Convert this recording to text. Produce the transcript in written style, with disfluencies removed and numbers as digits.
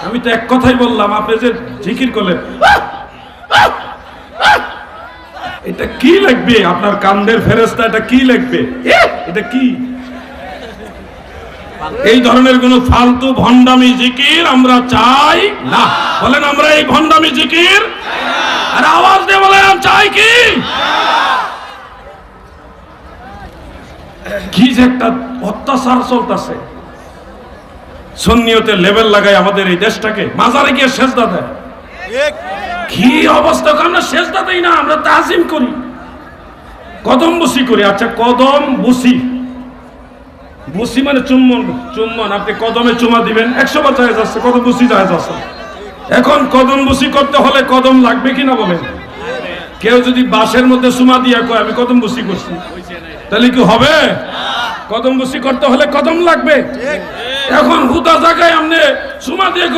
আমি তো এক কথাই বললাম, আপনি যে জিকির করলেন, এটা কি লাগবে? আপনার কান্দের ফেরেশতা, এটা কি লাগবে? এটা কি? এই ধরনের কোন ফালতু ভণ্ডামি জিকির আমরা চাই না। বলেন আমরা এই ভণ্ডামি জিকির, আর আওয়াজ দিয়ে বলেন চাই কি? কি যে একটা অত্যাচার চলতেছে, সুন্নিয়তের লেভেল লাগায় আমাদের এই দেশটাকে, মাজারে গিয়ে সেজদা দেয়। কি অবস্থা! আমরা সেজদা দেই না, আমরা তাজিম করি, কদম বুসি করি। আচ্ছা, কদম বুসি, বুসি মানে চুম্বন, চুম্বন। আপনি কদমে চুমা দিবেন, 100 বার জায়েজ আছে, কদম বুসি জায়েজ আছে। এখন কদম বুসি করতে হলে কদম লাগবে কিনা বলেন? কেউ যদি বাঁশের মধ্যে চুমা দিয়া কয় আমি কদম বুসি করছি, তাহলে কি হবে? কদম বুসি করতে হলে কদম লাগবে। এখন হুদা জায়গায় আপনি চুমা দিয়ে